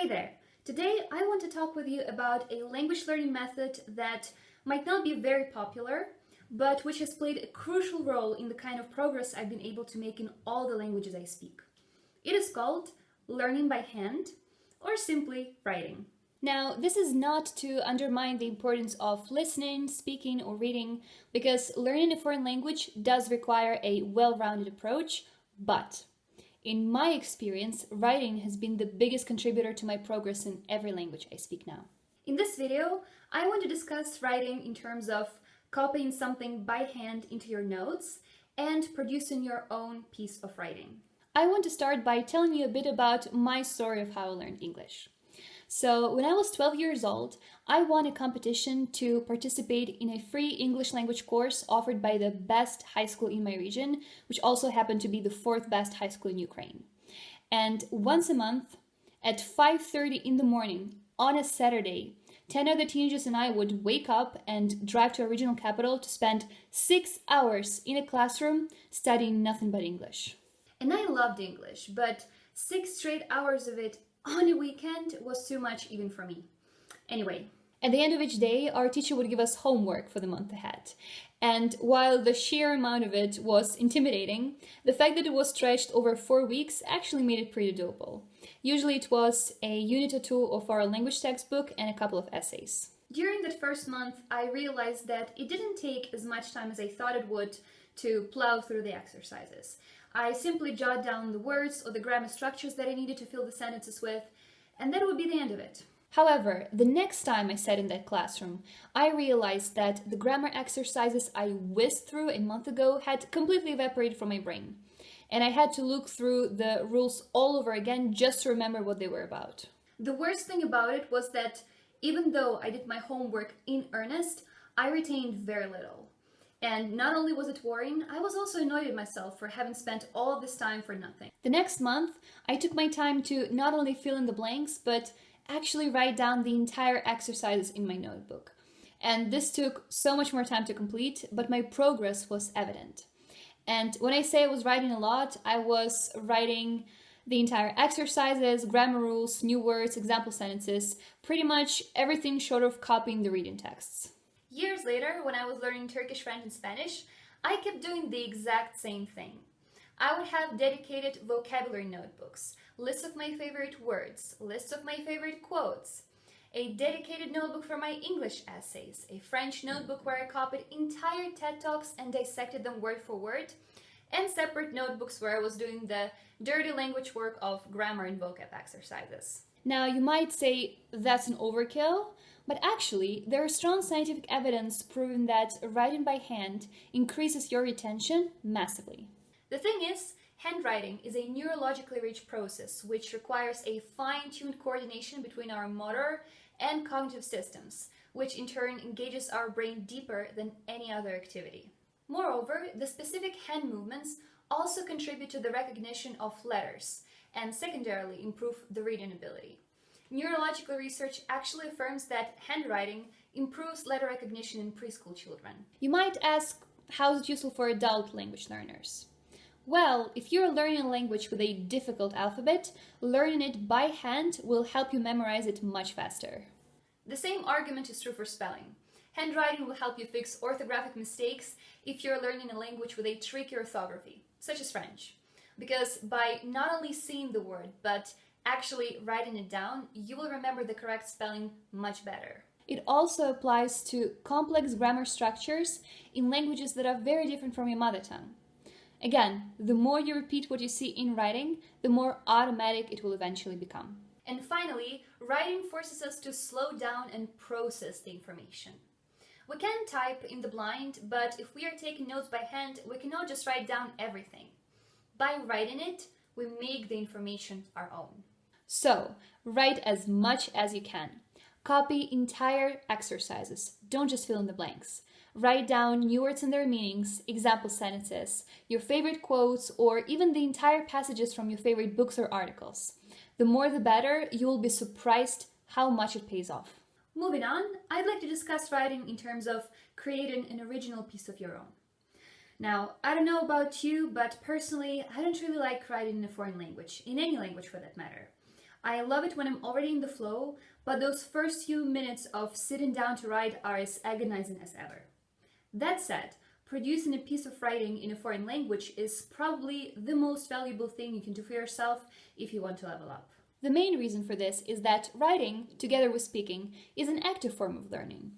Hey there! Today I want to talk with you about a language learning method that might not be very popular, but which has played a crucial role in the kind of progress I've been able to make in all the languages I speak. It is called learning by hand, or simply writing. Now, this is not to undermine the importance of listening, speaking, or reading, because learning a foreign language does require a well-rounded approach, but in my experience, writing has been the biggest contributor to my progress in every language I speak now. In this video, I want to discuss writing in terms of copying something by hand into your notes and producing your own piece of writing. I want to start by telling you a bit about my story of how I learned English. So, when I was 12 years old, I won a competition to participate in a free English language course offered by the best high school in my region, which also happened to be the fourth best high school in Ukraine. And once a month, at 5:30 in the morning, on a Saturday, 10 other teenagers and I would wake up and drive to our regional capital to spend 6 hours in a classroom studying nothing but English. And I loved English, but 6 straight hours of it on a weekend was too much even for me. Anyway, at the end of each day, our teacher would give us homework for the month ahead. And while the sheer amount of it was intimidating, the fact that it was stretched over 4 weeks actually made it pretty doable. Usually it was a unit or two of our language textbook and a couple of essays. During that first month, I realized that it didn't take as much time as I thought it would to plow through the exercises. I simply jot down the words or the grammar structures that I needed to fill the sentences with, and that would be the end of it. However, the next time I sat in that classroom, I realized that the grammar exercises I whizzed through a month ago had completely evaporated from my brain, and I had to look through the rules all over again just to remember what they were about. The worst thing about it was that even though I did my homework in earnest, I retained very little. And not only was it worrying, I was also annoyed at myself for having spent all of this time for nothing. The next month, I took my time to not only fill in the blanks, but actually write down the entire exercises in my notebook. And this took so much more time to complete, but my progress was evident. And when I say I was writing a lot, I was writing the entire exercises, grammar rules, new words, example sentences, pretty much everything short of copying the reading texts. Years later, when I was learning Turkish, French, and Spanish, I kept doing the exact same thing. I would have dedicated vocabulary notebooks, lists of my favorite words, lists of my favorite quotes, a dedicated notebook for my English essays, a French notebook where I copied entire TED Talks and dissected them word for word, and separate notebooks where I was doing the dirty language work of grammar and vocab exercises. Now, you might say that's an overkill, but actually, there is strong scientific evidence proving that writing by hand increases your retention massively. The thing is, handwriting is a neurologically rich process which requires a fine-tuned coordination between our motor and cognitive systems, which in turn engages our brain deeper than any other activity. Moreover, the specific hand movements also contribute to the recognition of letters and secondarily improve the reading ability. Neurological research actually affirms that handwriting improves letter recognition in preschool children. You might ask, how is it useful for adult language learners? Well, if you're learning a language with a difficult alphabet, learning it by hand will help you memorize it much faster. The same argument is true for spelling. Handwriting will help you fix orthographic mistakes if you're learning a language with a tricky orthography, such as French. Because by not only seeing the word, but actually writing it down, you will remember the correct spelling much better. It also applies to complex grammar structures in languages that are very different from your mother tongue. Again, the more you repeat what you see in writing, the more automatic it will eventually become. And finally, writing forces us to slow down and process the information. We can type in the blind, but if we are taking notes by hand, we cannot just write down everything. By writing it, we make the information our own. So, write as much as you can. Copy entire exercises. Don't just fill in the blanks. Write down new words and their meanings, example sentences, your favorite quotes, or even the entire passages from your favorite books or articles. The more the better, you will be surprised how much it pays off. Moving on, I'd like to discuss writing in terms of creating an original piece of your own. Now, I don't know about you, but personally, I don't really like writing in a foreign language, in any language for that matter. I love it when I'm already in the flow, but those first few minutes of sitting down to write are as agonizing as ever. That said, producing a piece of writing in a foreign language is probably the most valuable thing you can do for yourself if you want to level up. The main reason for this is that writing, together with speaking, is an active form of learning.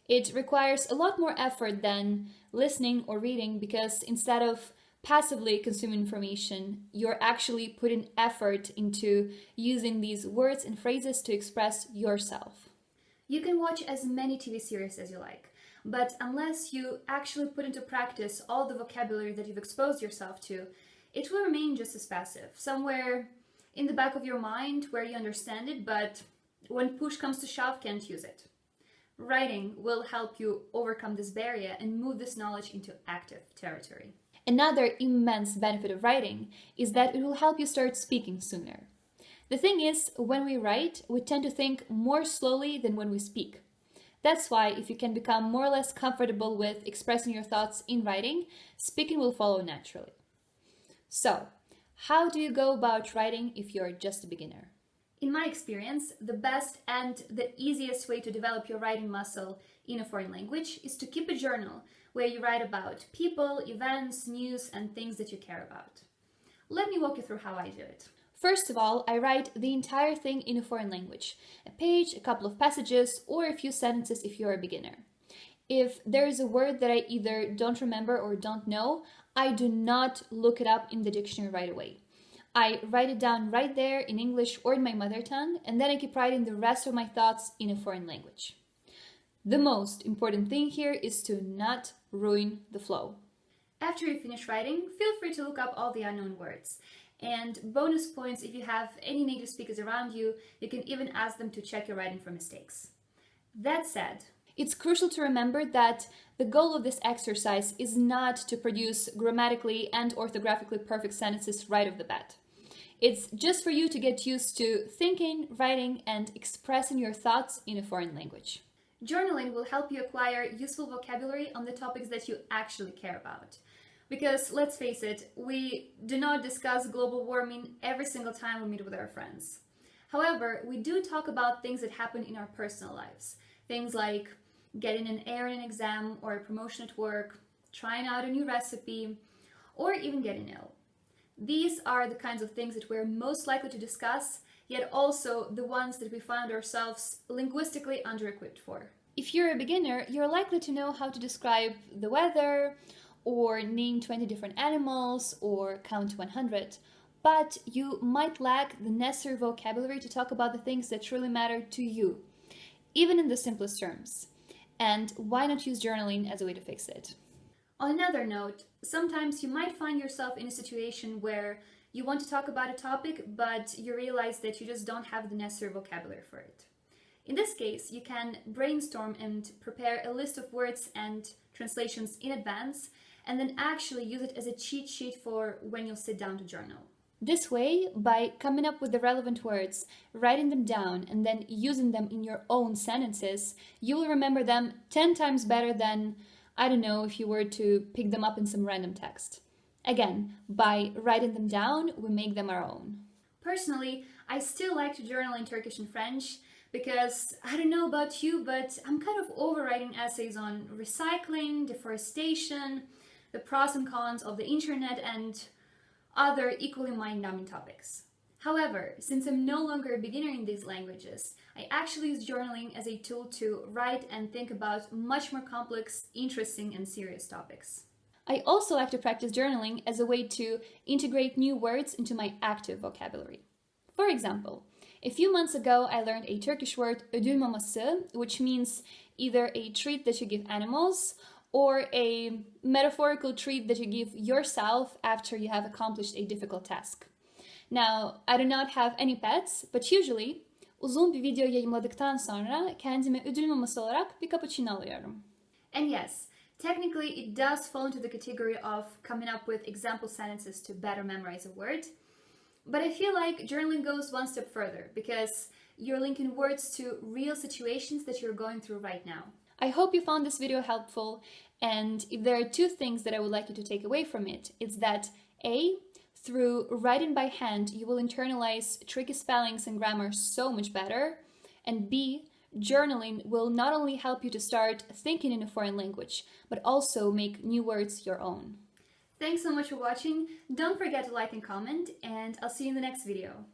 It requires a lot more effort than listening or reading because instead of passively consuming information, you're actually putting effort into using these words and phrases to express yourself. You can watch as many TV series as you like, but unless you actually put into practice all the vocabulary that you've exposed yourself to, it will remain just as passive, somewhere in the back of your mind where you understand it, but when push comes to shove, can't use it. Writing will help you overcome this barrier and move this knowledge into active territory. Another immense benefit of writing is that it will help you start speaking sooner. The thing is, when we write, we tend to think more slowly than when we speak. That's why if you can become more or less comfortable with expressing your thoughts in writing, speaking will follow naturally. So, how do you go about writing if you're just a beginner? In my experience, the best and the easiest way to develop your writing muscle in a foreign language is to keep a journal where you write about people, events, news, and things that you care about. Let me walk you through how I do it. First of all, I write the entire thing in a foreign language, a page, a couple of passages, or a few sentences if you're a beginner. If there is a word that I either don't remember or don't know, I do not look it up in the dictionary right away. I write it down right there in English or in my mother tongue, and then I keep writing the rest of my thoughts in a foreign language. The most important thing here is to not ruin the flow. After you finish writing, feel free to look up all the unknown words. And bonus points if you have any native speakers around you, you can even ask them to check your writing for mistakes. That said, it's crucial to remember that the goal of this exercise is not to produce grammatically and orthographically perfect sentences right off the bat. It's just for you to get used to thinking, writing, and expressing your thoughts in a foreign language. Journaling will help you acquire useful vocabulary on the topics that you actually care about. Because let's face it, we do not discuss global warming every single time we meet with our friends. However, we do talk about things that happen in our personal lives. Things like getting an A in an exam or a promotion at work, trying out a new recipe, or even getting ill. These are the kinds of things that we're most likely to discuss, yet also the ones that we find ourselves linguistically under-equipped for. If you're a beginner, you're likely to know how to describe the weather, or name 20 different animals, or count to 100, but you might lack the necessary vocabulary to talk about the things that truly matter to you, even in the simplest terms. And why not use journaling as a way to fix it? On another note, sometimes you might find yourself in a situation where you want to talk about a topic, but you realize that you just don't have the necessary vocabulary for it. In this case, you can brainstorm and prepare a list of words and translations in advance, and then actually use it as a cheat sheet for when you'll sit down to journal. This way, by coming up with the relevant words, writing them down, and then using them in your own sentences, you will remember them 10 times better than, I don't know, if you were to pick them up in some random text. Again, by writing them down, we make them our own. Personally, I still like to journal in Turkish and French because, I don't know about you, but I'm kind of over writing essays on recycling, deforestation, the pros and cons of the internet, and other equally mind-numbing topics. However, since I'm no longer a beginner in these languages, I actually use journaling as a tool to write and think about much more complex, interesting, and serious topics. I also like to practice journaling as a way to integrate new words into my active vocabulary. For example, a few months ago I learned a Turkish word ödül maması, which means either a treat that you give animals or a metaphorical treat that you give yourself after you have accomplished a difficult task. Now, I do not have any pets, but usually uzun bir video yayımladıktan sonra kendime ödül maması olarak bir cappuccino alıyorum. And yes, technically it does fall into the category of coming up with example sentences to better memorize a word, but I feel like journaling goes one step further because you're linking words to real situations that you're going through right now. I hope you found this video helpful, and if there are two things that I would like you to take away from it, it's that A, through writing by hand, you will internalize tricky spellings and grammar so much better. And B, journaling will not only help you to start thinking in a foreign language, but also make new words your own. Thanks so much for watching. Don't forget to like and comment, and I'll see you in the next video.